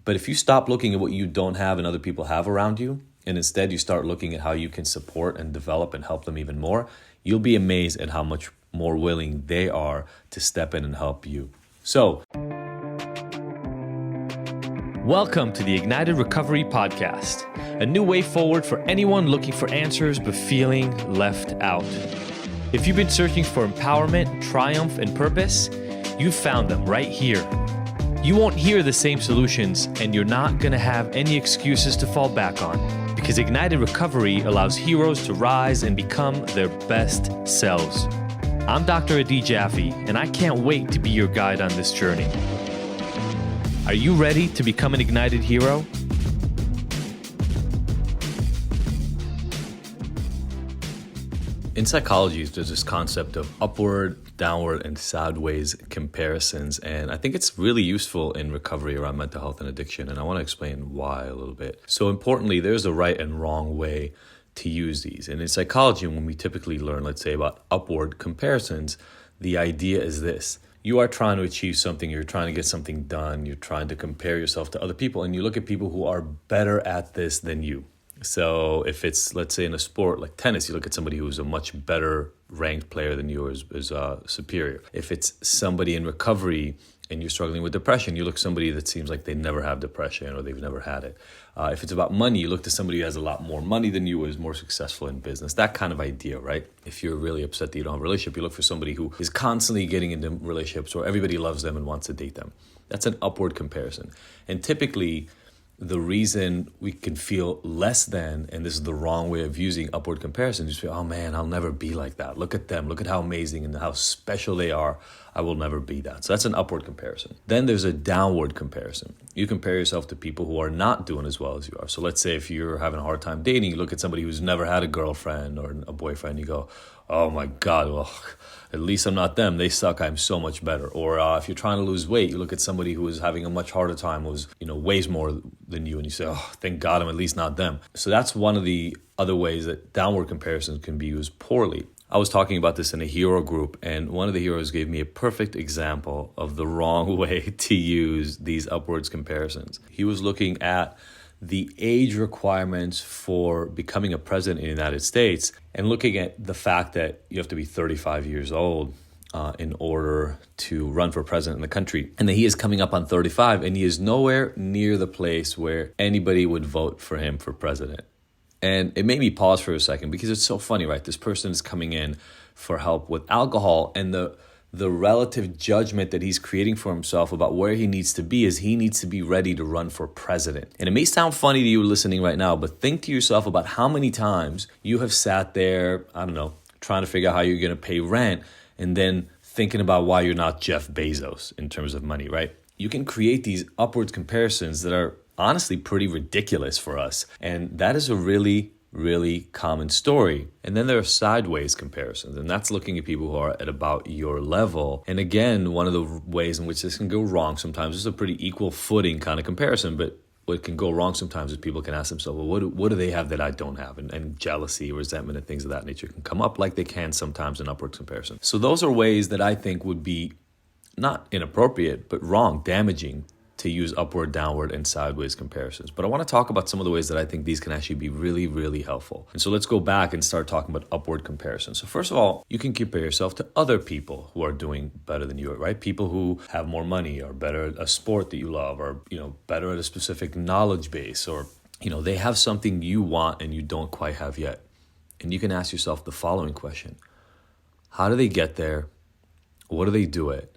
But if you stop looking at what you don't have and other people have around you, and instead you start looking at how you can support and develop and help them even more, you'll be amazed at how much more willing they are to step in and help you. So, welcome to the Ignited Recovery Podcast, a new way forward for anyone looking for answers but feeling left out. If you've been searching for empowerment, triumph, and purpose, you've found them right here. You won't hear the same solutions, and you're not going to have any excuses to fall back on, because Ignited Recovery allows heroes to rise and become their best selves. I'm Dr. Sophie Jaffe, and I can't wait to be your guide on this journey. Are you ready to become an ignited hero? In psychology, there's this concept of upward, downward, and sideways comparisons, and I think it's really useful in recovery around mental health and addiction, and I want to explain why a little bit. So importantly, there's a right and wrong way to use these. And in psychology, when we typically learn, let's say, about upward comparisons, the idea is this. You are trying to achieve something, you're trying to get something done, you're trying to compare yourself to other people, and you look at people who are better at this than you. So if it's, let's say, in a sport like tennis, you look at somebody who's a much better ranked player than you, or is superior. If it's somebody in recovery and you're struggling with depression, you look at somebody that seems like they never have depression or they've never had it. If it's about money, you look to somebody who has a lot more money than you or is more successful in business. That kind of idea, right? If you're really upset that you don't have a relationship, you look for somebody who is constantly getting into relationships or everybody loves them and wants to date them. That's an upward comparison. And typically, the reason we can feel less than, and this is the wrong way of using upward comparison, you feel, oh man, I'll never be like that. Look at them. Look at how amazing and how special they are. I will never be that. So that's an upward comparison. Then there's a downward comparison. You compare yourself to people who are not doing as well as you are. So let's say if you're having a hard time dating, you look at somebody who's never had a girlfriend or a boyfriend, you go, oh my God, well, at least I'm not them. They suck. I'm so much better. Or if you're trying to lose weight, you look at somebody who is having a much harder time, who's, weighs more than you, and you say, oh, thank God I'm at least not them. So that's one of the other ways that downward comparisons can be used poorly. I was talking about this in a hero group, and one of the heroes gave me a perfect example of the wrong way to use these upwards comparisons. He was looking at the age requirements for becoming a president in the United States and looking at the fact that you have to be 35 years old in order to run for president in the country. And that he is coming up on 35 and he is nowhere near the place where anybody would vote for him for president. And it made me pause for a second because it's so funny, right? This person is coming in for help with alcohol, and the relative judgment that he's creating for himself about where he needs to be is he needs to be ready to run for president. And it may sound funny to you listening right now, but think to yourself about how many times you have sat there, trying to figure out how you're going to pay rent and then thinking about why you're not Jeff Bezos in terms of money, right? You can create these upwards comparisons that are honestly pretty ridiculous for us. And that is a really, really common story. And then there are sideways comparisons, and that's looking at people who are at about your level. And again, one of the ways in which this can go wrong sometimes is a pretty equal footing kind of comparison, but what can go wrong sometimes is people can ask themselves, well, what do they have that I don't have? And jealousy, resentment, and things of that nature can come up like they can sometimes in upward comparison. So those are ways that I think would be not inappropriate, but wrong, damaging to use upward, downward, and sideways comparisons. But I want to talk about some of the ways that I think these can actually be really, really helpful. And so let's go back and start talking about upward comparisons. So first of all, you can compare yourself to other people who are doing better than you are, right? People who have more money, or better at a sport that you love, or better at a specific knowledge base, or they have something you want and you don't quite have yet. And you can ask yourself the following question: how do they get there? What do they do it?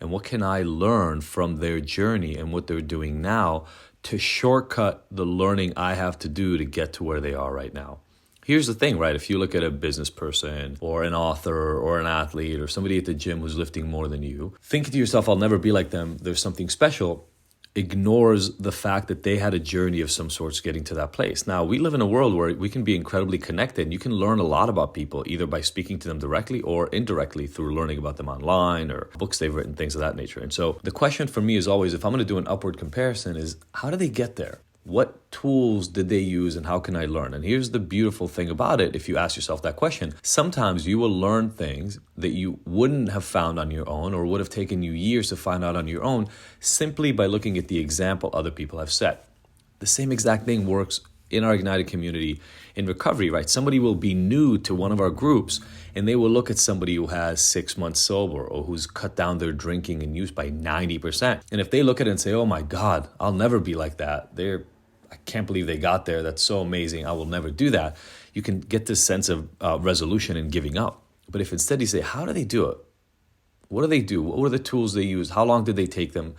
And what can I learn from their journey and what they're doing now to shortcut the learning I have to do to get to where they are right now? Here's the thing, right? If you look at a business person or an author or an athlete or somebody at the gym who's lifting more than you, thinking to yourself, I'll never be like them, there's something special, ignores the fact that they had a journey of some sorts getting to that place. Now, we live in a world where we can be incredibly connected, and you can learn a lot about people either by speaking to them directly or indirectly through learning about them online or books they've written, things of that nature. And so the question for me is always, if I'm going to do an upward comparison, is how do they get there? What tools did they use and how can I learn? And here's the beautiful thing about it. If you ask yourself that question, sometimes you will learn things that you wouldn't have found on your own or would have taken you years to find out on your own simply by looking at the example other people have set. The same exact thing works in our Ignited community in recovery, right? Somebody will be new to one of our groups and they will look at somebody who has 6 months sober or who's cut down their drinking and use by 90%. And if they look at it and say, oh my God, I'll never be like that. I can't believe they got there. That's so amazing. I will never do that. You can get this sense of resolution and giving up. But if instead you say, how do they do it? What do they do? What were the tools they use? How long did they take them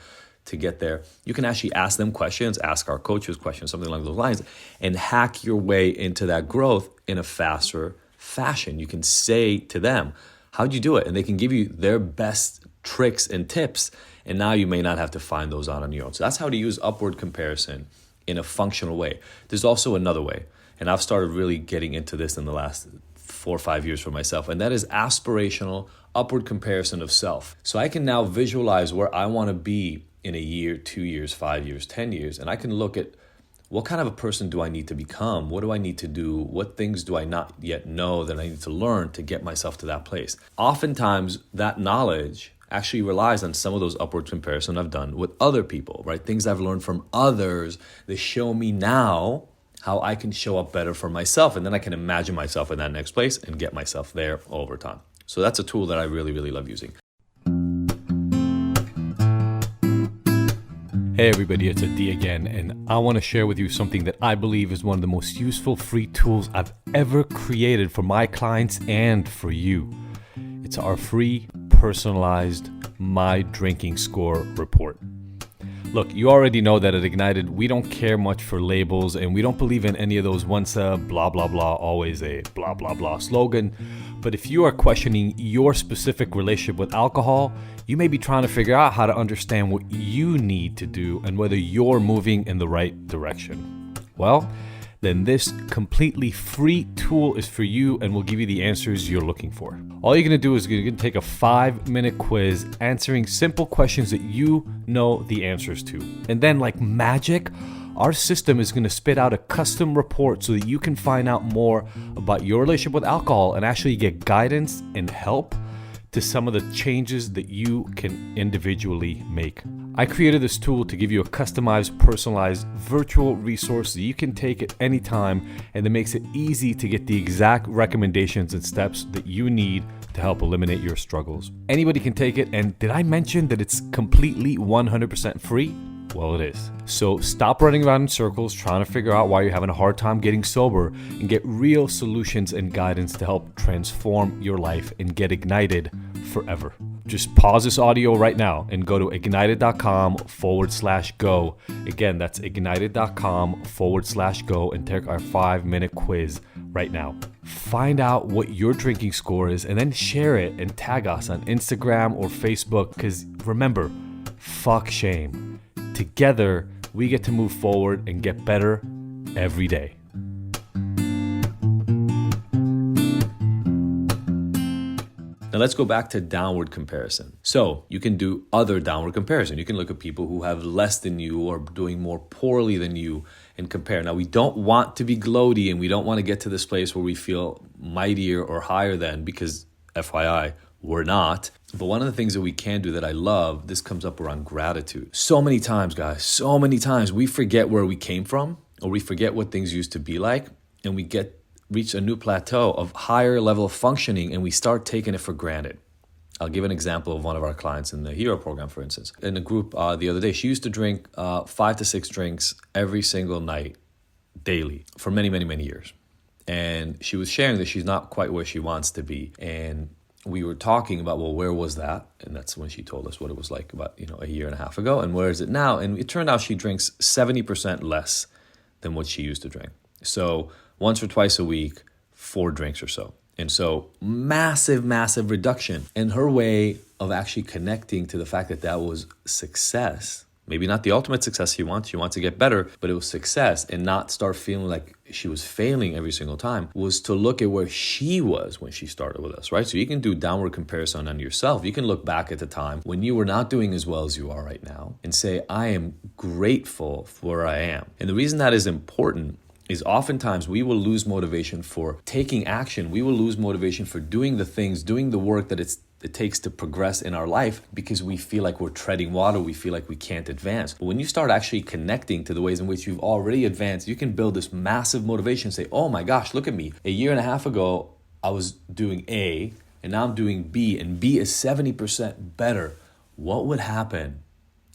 to get there? You can actually ask them questions, ask our coaches questions, something along those lines, and hack your way into that growth in a faster fashion. You can say to them, how'd you do it? And they can give you their best tricks and tips. And now you may not have to find those out on your own. So that's how to use upward comparison in a functional way. There's also another way, and I've started really getting into this in the last 4 or 5 years for myself, and that is aspirational upward comparison of self. So I can now visualize where I want to be in a year, 2 years, 5 years, 10 years, and I can look at what kind of a person do I need to become? What do I need to do? What things do I not yet know that I need to learn to get myself to that place? Oftentimes, that knowledge actually relies on some of those upward comparison I've done with other people, right? Things I've learned from others that show me now how I can show up better for myself. And then I can imagine myself in that next place and get myself there over time. So that's a tool that I really, really love using. Hey everybody, it's Adi again, and I want to share with you something that I believe is one of the most useful free tools I've ever created for my clients and for you. It's our free personalized My Drinking Score report. Look, you already know that at Ignited, we don't care much for labels and we don't believe in any of those once a blah, blah, blah, always a blah, blah, blah slogan. But if you are questioning your specific relationship with alcohol, you may be trying to figure out how to understand what you need to do and whether you're moving in the right direction. Well, then this completely free tool is for you and will give you the answers you're looking for. All you're gonna do is you're gonna take a 5-minute quiz answering simple questions that you know the answers to. And then like magic, our system is gonna spit out a custom report so that you can find out more about your relationship with alcohol and actually get guidance and help to some of the changes that you can individually make. I created this tool to give you a customized, personalized virtual resource that you can take at any time, and that makes it easy to get the exact recommendations and steps that you need to help eliminate your struggles. Anybody can take it, and did I mention that it's completely 100% free? Well, it is. So stop running around in circles trying to figure out why you're having a hard time getting sober and get real solutions and guidance to help transform your life and get ignited forever. Just pause this audio right now and go to ignited.com/go. Again, that's ignited.com/go and take our 5-minute quiz right now. Find out what your drinking score is and then share it and tag us on Instagram or Facebook, because remember, fuck shame. Together, we get to move forward and get better every day. Now let's go back to downward comparison. So you can do other downward comparison. You can look at people who have less than you or doing more poorly than you and compare. Now we don't want to be gloaty and we don't want to get to this place where we feel mightier or higher than, because FYI, we're not. But one of the things that we can do that I love, this comes up around gratitude. So many times, guys, so many times we forget where we came from or we forget what things used to be like, and we reach a new plateau of higher level of functioning and we start taking it for granted. I'll give an example of one of our clients in the Hero program, for instance. In a group the other day, she used to drink 5 to 6 drinks every single night, daily, for many, many, many years. And she was sharing that she's not quite where she wants to be. And we were talking about, well, where was that? And that's when she told us what it was like about, a year and a half ago. And where is it now? And it turned out she drinks 70% less than what she used to drink. So once or twice a week, 4 drinks or so. And so massive, massive reduction. And her way of actually connecting to the fact that that was success Maybe not the ultimate success she wants. She wants to get better, but it was success, and not start feeling like she was failing every single time, was to look at where she was when she started with us, right? So you can do downward comparison on yourself. You can look back at the time when you were not doing as well as you are right now and say, I am grateful for where I am. And the reason that is important is oftentimes we will lose motivation for taking action. We will lose motivation for doing the things, doing the work that it takes to progress in our life, because we feel like we're treading water. We feel like we can't advance. But when you start actually connecting to the ways in which you've already advanced, you can build this massive motivation and say, oh my gosh, look at me. A year and a half ago, I was doing A, and now I'm doing B, and B is 70% better. What would happen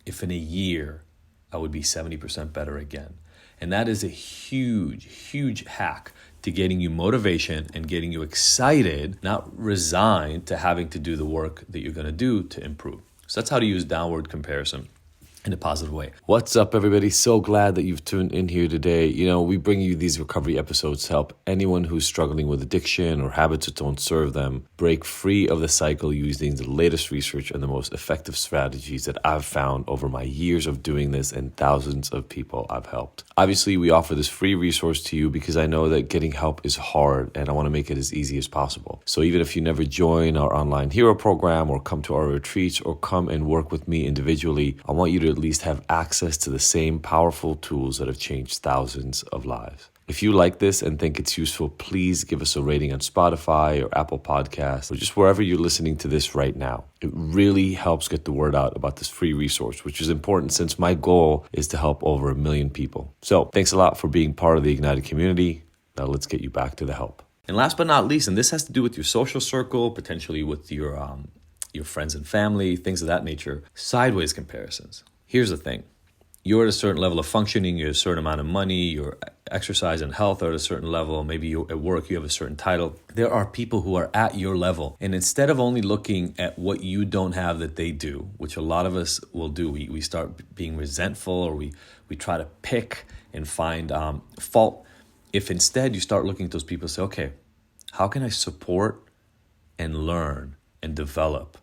if in a year I would be 70% better again? And that is a huge, huge hack to getting you motivation and getting you excited, not resigned to having to do the work that you're going to do to improve. So that's how to use downward comparison in a positive way. What's up, everybody? So glad that you've tuned in here today. You know, we bring you these recovery episodes to help anyone who's struggling with addiction or habits that don't serve them break free of the cycle using the latest research and the most effective strategies that I've found over my years of doing this and thousands of people I've helped. Obviously, we offer this free resource to you because I know that getting help is hard and I want to make it as easy as possible. So even if you never join our online hero program or come to our retreats or come and work with me individually, I want you to at least have access to the same powerful tools that have changed thousands of lives. If you like this and think it's useful, please give us a rating on Spotify or Apple Podcasts or just wherever you're listening to this right now. It really helps get the word out about this free resource, which is important since my goal is to help over 1 million people. So thanks a lot for being part of the Ignited community. Now let's get you back to the help. And last but not least, and this has to do with your social circle, potentially with your friends and family, things of that nature, sideways comparisons. Here's the thing. You're at a certain level of functioning, you're at a certain amount of money, your exercise and health are at a certain level, maybe you at work you have a certain title. There are people who are at your level. And instead of only looking at what you don't have that they do, which a lot of us will do, we start being resentful or we try to pick and find fault. If instead you start looking at those people and say, okay, how can I support and learn and develop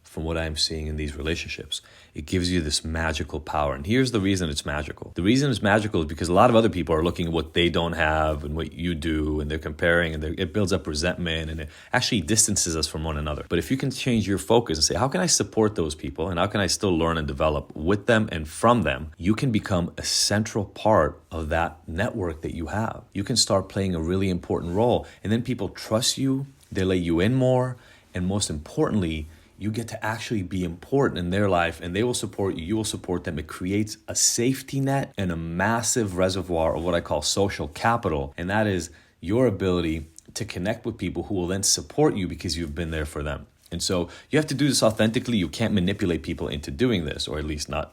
from what I'm seeing in these relationships? It gives you this magical power. And here's the reason it's magical. The reason it's magical is because a lot of other people are looking at what they don't have and what you do, and they're comparing, and it builds up resentment, and it actually distances us from one another. But if you can change your focus and say, how can I support those people, and how can I still learn and develop with them and from them, you can become a central part of that network that you have. You can start playing a really important role, and then people trust you, they let you in more, and most importantly, you get to actually be important in their life, and they will support you. You will support them. It creates a safety net and a massive reservoir of what I call social capital. And that is your ability to connect with people who will then support you because you've been there for them. And so you have to do this authentically. You can't manipulate people into doing this, or at least not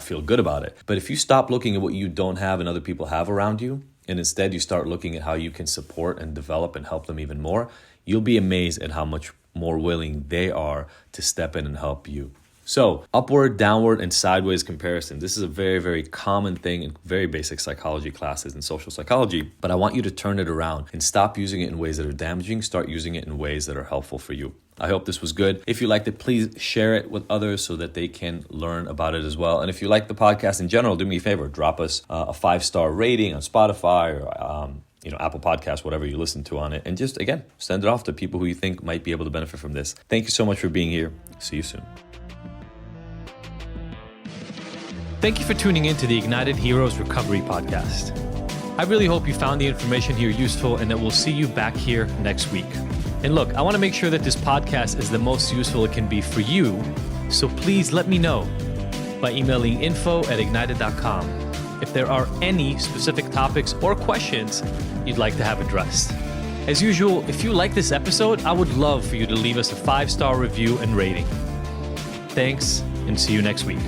feel good about it. But if you stop looking at what you don't have and other people have around you, and instead you start looking at how you can support and develop and help them even more, you'll be amazed at how much more willing they are to step in and help you. So upward, downward, and sideways comparison. This is a very, very common thing in very basic psychology classes and social psychology, but I want you to turn it around and stop using it in ways that are damaging. Start using it in ways that are helpful for you. I hope this was good. If you liked it, please share it with others so that they can learn about it as well. And if you like the podcast in general, do me a favor, drop us a 5-star rating on Spotify or Apple Podcasts, whatever you listen to on it. And just, again, send it off to people who you think might be able to benefit from this. Thank you so much for being here. See you soon. Thank you for tuning in to the Ignited Heroes Recovery Podcast. I really hope you found the information here useful and that we'll see you back here next week. And look, I want to make sure that this podcast is the most useful it can be for you, so please let me know by emailing info@ignited.com if there are any specific topics or questions you'd like to have addressed. As usual, if you like this episode, I would love for you to leave us a 5-star review and rating. Thanks, and see you next week.